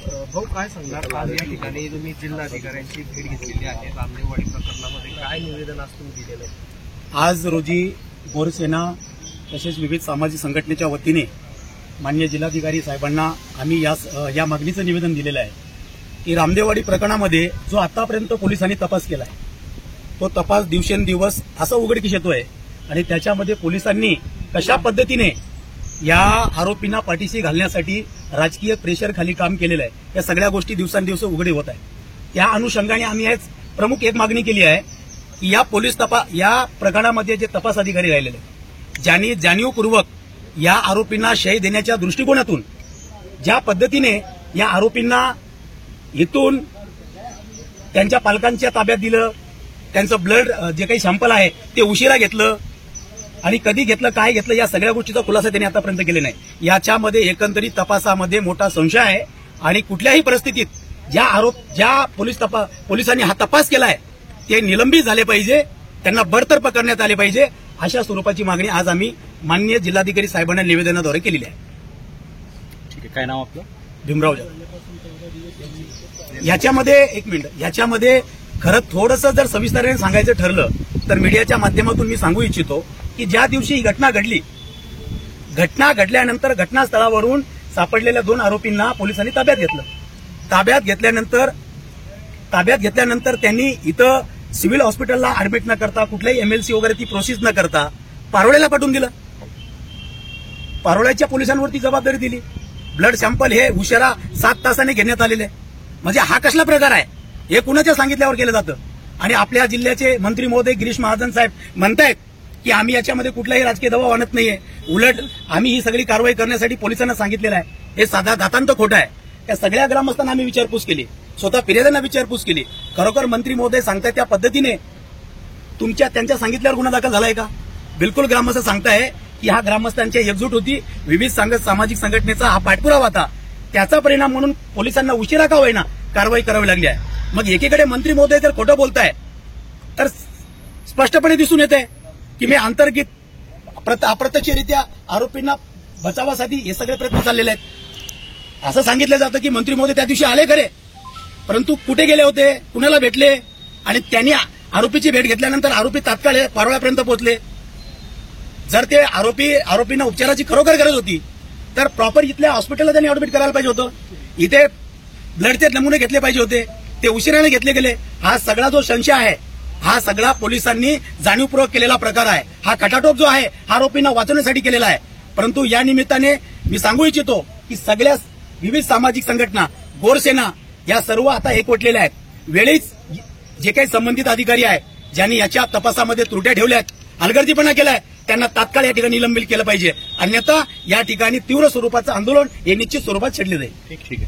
भाऊ काय सांगणार, आज या ठिकाणी तुम्ही जिल्हाधिकाऱ्यांची भेट घेतलेली आहे रामदेववाडी प्रकरणामध्ये, काय निवेदन आज तुम्ही दिलेलं आहे? आज रोजी गोरसेना तसेच विविध सामाजिक संघटनेच्या वतीने माननीय जिल्हाधिकारी साहेबांना आम्ही या मागणीचं निवेदन दिलेलं आहे की रामदेववाडी प्रकरणामध्ये जो आतापर्यंत पोलिसांनी तपास केला आहे तो तपास दिवसेंदिवस असा उघडकीस येतोय आणि त्याच्यामध्ये पोलिसांनी कशा पद्धतीने या आरोपींना पाठीशी घालण्यासाठी राजकीय प्रेशर खाली काम केलेलं आहे, या सगळ्या गोष्टी दिवसांदिवस उघडे होत आहेत। या अनुषंगाने आम्ही एक प्रमुख मागणी केली आहे की या प्रकरणामध्ये जे तपास अधिकारी राहिलेले ज्यांनी जाणीवपूर्वक या आरोपींना शय देण्याच्या दृष्टिकोनातून ज्या पद्धतीने या आरोपींना इथून त्यांच्या पालकांच्या ताब्यात दिलं, त्यांचं ब्लड जे काही सॅम्पल आहे ते उशिरा घेतलं आणि कधी घेतलं, काय घेतलं, या सगळ्या गोष्टीचा खुलासा त्यांनी आतापर्यंत केले नाही। याच्यामध्ये एकंदरीत तपासामध्ये मोठा संशय आहे आणि कुठल्याही परिस्थितीत ज्या पोलिसांनी हा तपास केलाय ते निलंबित झाले पाहिजे, त्यांना बडतर्फ करण्यात आले पाहिजे, अशा स्वरूपाची मागणी आज आम्ही माननीय जिल्हाधिकारी साहेबांना निवेदनाद्वारे केलेली आहे। ठीक आहे, काय नाव आपलं? भीमराव जाधव। याच्यामध्ये खरं थोडंसं जर सविस्तराने सांगायचं ठरलं तर मीडियाच्या माध्यमातून मी सांगू इच्छितो की ज्या दिवशी ही घटना घडल्यानंतर घटनास्थळावरून सापडलेल्या 2 आरोपींना पोलिसांनी ताब्यात घेतलं। ताब्यात घेतल्यानंतर त्यांनी इथं सिव्हिल हॉस्पिटलला ऍडमिट न करता, कुठल्याही एमएलसी वगैरे ती प्रोसेस न करता पारोळ्याला पाठवून दिलं। पारोळ्याच्या पोलिसांवरती जबाबदारी दिली। ब्लड सॅम्पल हे उशिरा 7 तासाने घेण्यात आलेले, म्हणजे हा कसला प्रकार आहे? हे कुणाच्या सांगितल्यावर केलं जातं? आणि आपल्या जिल्ह्याचे मंत्री महोदय गिरीश महाजन साहेब म्हणतायत की आम्ही याच्यामध्ये कुठलाही राजकीय दबाव आणत नाहीये, उलट आम्ही ही सगळी कारवाई करण्यासाठी पोलिसांना सांगितलेलं आहे। हे साधा दातांत खोटं आहे। त्या सगळ्या ग्रामस्थांना आम्ही विचारपूस केली, स्वतः फिर्याद्यांना विचारपूस केली। खरोखर मंत्री महोदय सांगतायत त्या पद्धतीने त्यांच्या सांगितल्यावर गुन्हा दाखल झालाय का? बिलकुल ग्रामस्थ सांगताय की हा ग्रामस्थांची एकजूट होती, विविध सामाजिक संघटनेचा हा पाठपुरावा होता, त्याचा परिणाम म्हणून पोलिसांना उशिरा का होईना कारवाई करावी लागली आहे। मग एकीकडे मंत्री महोदय जर खोटं बोलताय तर स्पष्टपणे दिसून येते की मी अंतर्गत अप्रत्यक्षरित्या आरोपींना बचावासाठी हे सगळे प्रयत्न चाललेले आहेत। असं सांगितलं जातं की मंत्री महोदय त्या दिवशी आले खरे, परंतु कुठे गेले होते, कुणाला भेटले, आणि त्यांनी आरोपीची भेट घेतल्यानंतर आरोपी तात्काळ पारोळ्यापर्यंत पोहोचले। जर ते आरोपींना उपचाराची खरोखर गरज होती तर प्रॉपर इथल्या हॉस्पिटलला त्यांनी ऍडमिट करायला पाहिजे होतं, इथे ब्लडचे नमुने घेतले पाहिजे होते, ते उशिराने घेतले गेले। हा सगळा जो संशय आहे हा सगळा पोलिसांनी जाणीवपूर्वक केलेला प्रकार आहे। हा खटाटोप जो आहे हा आरोपींना वाचवण्यासाठी केलेला आहे। परंतु या निमित्ताने मी सांगू इच्छितो की सगळ्या विविध सामाजिक संघटना, गोरसेना या सर्व आता एकवटलेल्या आहेत। वेळीच जे काही संबंधित अधिकारी आहेत ज्यांनी याच्या तपासामध्ये त्रुट्या ठेवल्यात, हलगर्जीपणा केलाय, त्यांना तात्काळ या ठिकाणी निलंबित केलं पाहिजे, अन्यथा या ठिकाणी तीव्र स्वरूपाचं आंदोलन हे निश्चित स्वरूपात छेडले जाईल। ठीक आहे।